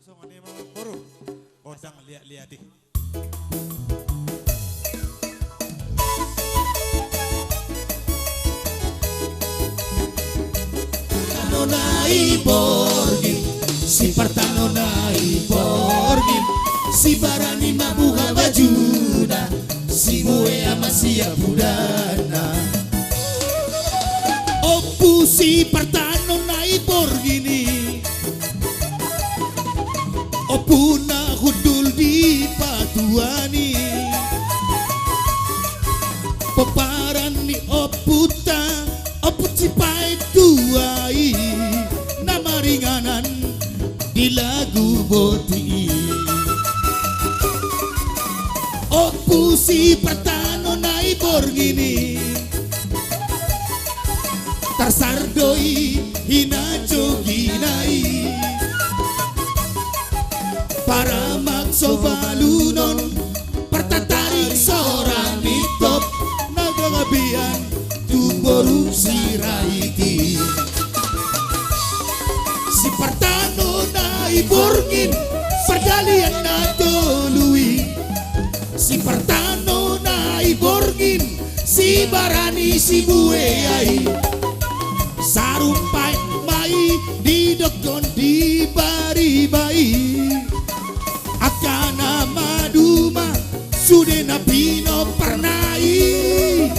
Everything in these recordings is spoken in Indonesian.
sok-sok ni mga puro. Odang lihat-lihat eh. Tano na iborgin, si Partano na iborgin, si Barani mabuha bajuna, si Muea masih budana. Opu si Partano na iborgini, opu na hudul di patuani, peparan ni oputa, opu cipai tuai, nama ringanan di lagu boti. Opu si Partano na iborgini, tarsardoi hinajo ginai, para magsobalunon pertatarik seorang mitop nagagabian tuboru siraiti. Si Partano na iborgin perdalian na tolui, si Partano na iborgin si Barani si Bueyai, sarumpai mai di dokon di bari-bai, akana maduma sudena pino pernai,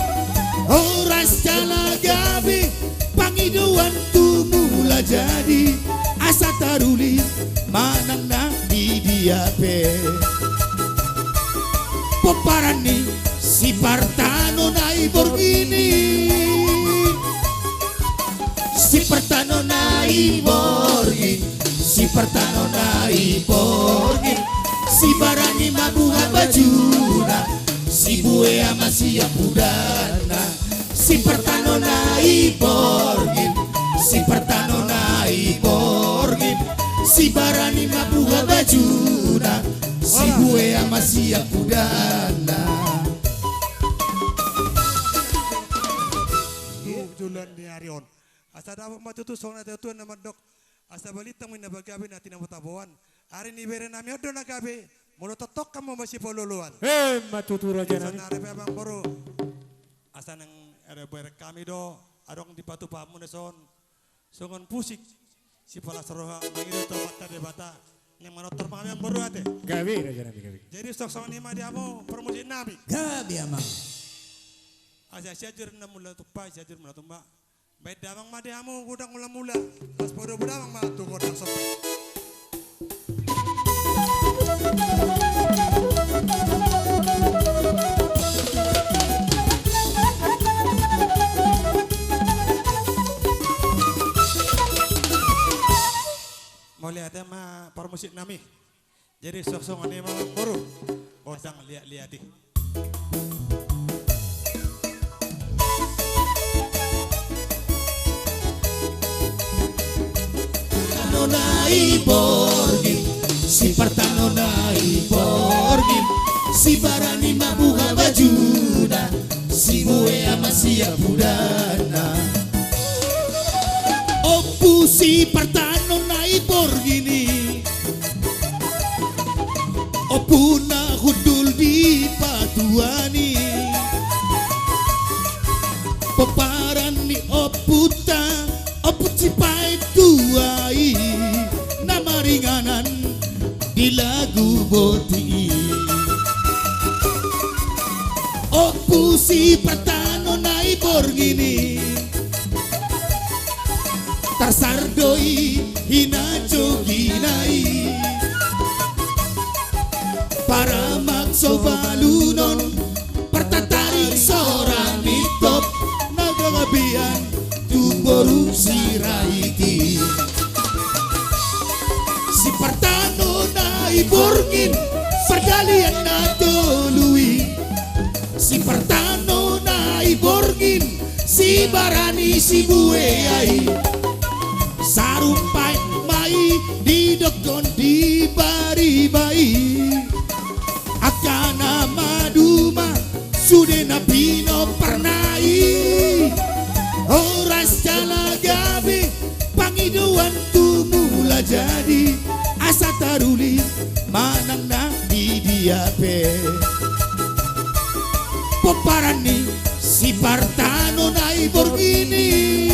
oras jala gabe pangiduan tumula jadi, asa taruli manang na di diape. Peparani si Partano na iborgini, si Partano na iborgin, si Partano na iborgin, si Barani mabuha bajuna, si Buea masih budana. Si Partano na iborgin, si Partano na iborgin, si Barani mabuha bajuna, si Buea masih budana. Julan ni Arion. Asa dapat matutusong na tutuan na mandok. Asa balita mo na bagabi natin ang matabuan. Ari ni bere nami odo na gabi. Mulo totok kamu masih poluluan. Matuturo dyan. Asa nare pa bang boro. Asa nang bere kami do. Adong di patu pamu na son. Songon pusik. Si pala seroha mangido to mata de bata. Yang manotor pangami ang boro ate. Gabi na dyan. Jadi stok sama ni ma dia mo promosi nami. Gabi amang. Asa siajer na mula tupai siajer mula tumba. Baik damang madiamu gudang mula-mula. Pas podo budamang matu godang sampai. Mau lihat ma permusik nami. Jadi sok-sok ni ma puro. Odang lihat-lihat eh. Na iborgin, si Partano na iborgin, si Barani mabuha bajuna, si Muea masih budana. Opu si Partano na iborgini, opu na hudul di patuani, peparan ni oputa, opu cipai tuai, nama ringanan di lagu boti. Opu si Partano na iborgini, tarsardoi hinajo ginai, para magsobalunon pertatarik seorang mitop nagagabian tuboru siraiti. Si Partano na iborgin perdalian na tolui, si Partano na iborgin si Barani si Bueyai, sarumpai mai di dokon di bari-bai, akana maduma sudena pino pernai, oras jala gabe pangiduan tumula jadi asa taru Partanno nai borghini,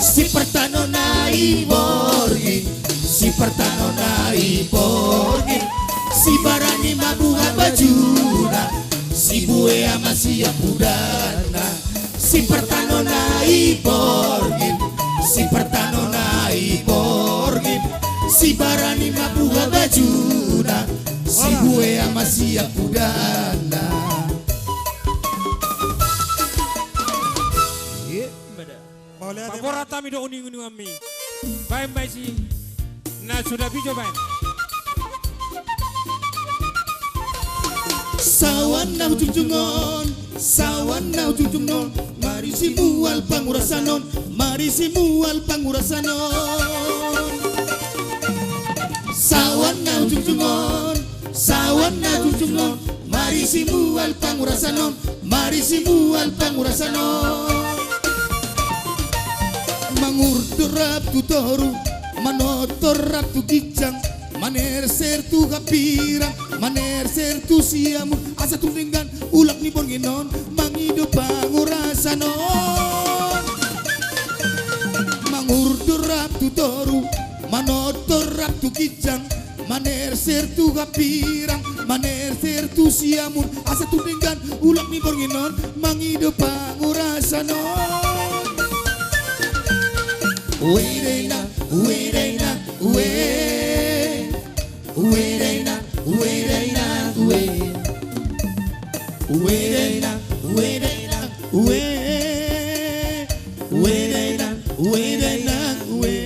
si Partanno nai borghi, si Partanno nai borghi, si barani mabuha bajuna, si bue amasia pudana, si Partanno nai borghi, si Partanno nai borghi, si barani mabuha bajuna, si bue amasia pudana. Boleh ada Paporata mi do uning-uning ami. Baik si. Na sudah bijo baik. Sawan na ujung-jungon, sawan na ujung-jungon, mari si mual pangurasanon, mari si mual pangurasanon. Sawan na ujung-jungon, sawan na ujung-jungon, mari si mual pangurasanon, mari si mual pangurasanon. Mangurturap tu toru, manotorap tu gijang, maner ser tu kapirang, maner ser tu siamu, asa tu ringgan, ulak ni borginon, mangido pangurasanon. Mangurturap tu toru, manotorap tu gijang, maner ser tu kapirang, maner ser tu siamu, asa tu ringgan, ulak ni borginon, mangido pangurasanon. Uereina, uereina, ue, uereina, uereina, ue, uereina, uereina, ue, uereina, uereina, ue.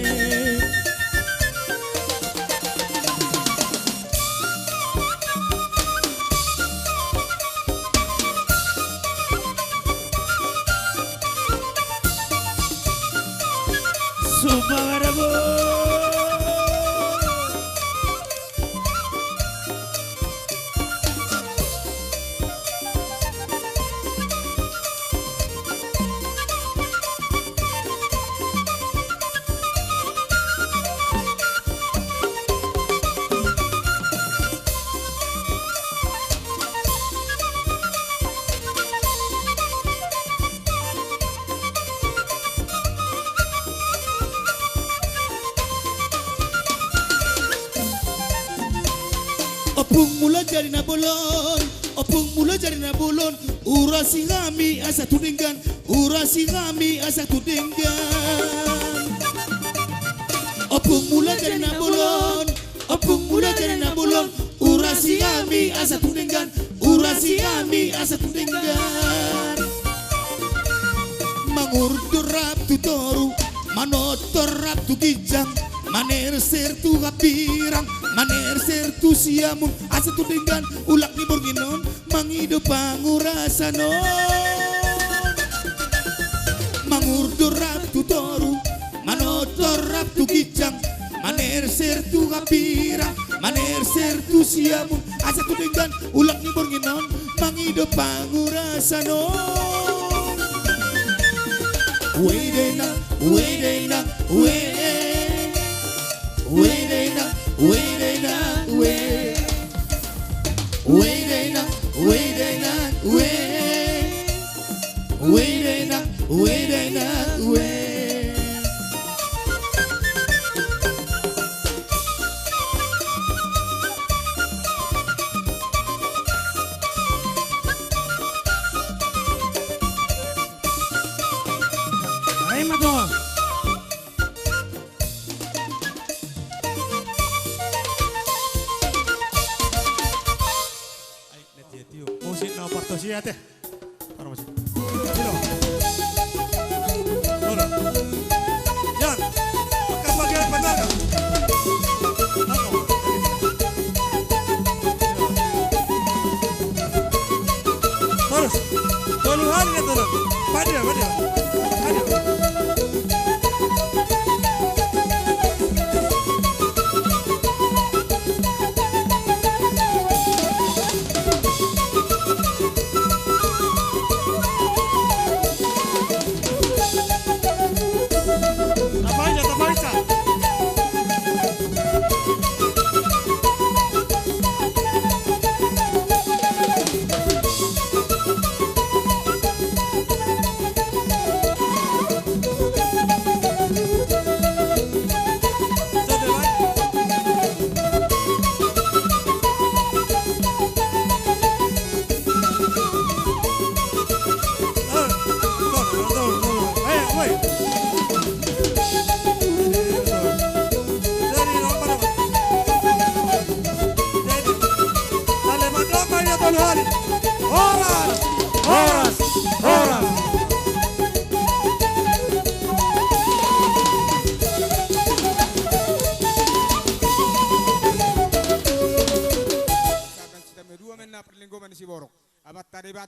Opung mula jari na bolon, opung mula jari na bolon, urasi kami asa tudinggan, urasi kami asa tudinggan. Opung mula jari na bolon, opung mula jari na bolon, urasi kami asa tudinggan, urasi kami asa tudinggan. Mangurturap tu toru, manotorap tu gijang, maner ser tu kapirang, maner ser tu siamun, asa tu dengan ulak ni borginon, mangido pangurasanon. Mangurturap tu toru, manotorap tu gijang, maner ser tu kapirang, maner ser tu siamun, asa tu dengan ulak ni borginon, mangido pangurasanon. Uereina, uereina, ue, uereina, uereina, ue, uereina, uereina, ue, uereina, uereina, ue. Ay mato. musik na partosia teh. Para musik. Sino? Sino? Yan. Pagka bagian pendaga. Ako. Terus. Toluhan ya turun. Pada. Ada.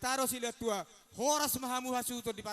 Nataro sila tua. Horas mahamu hasuto di paro.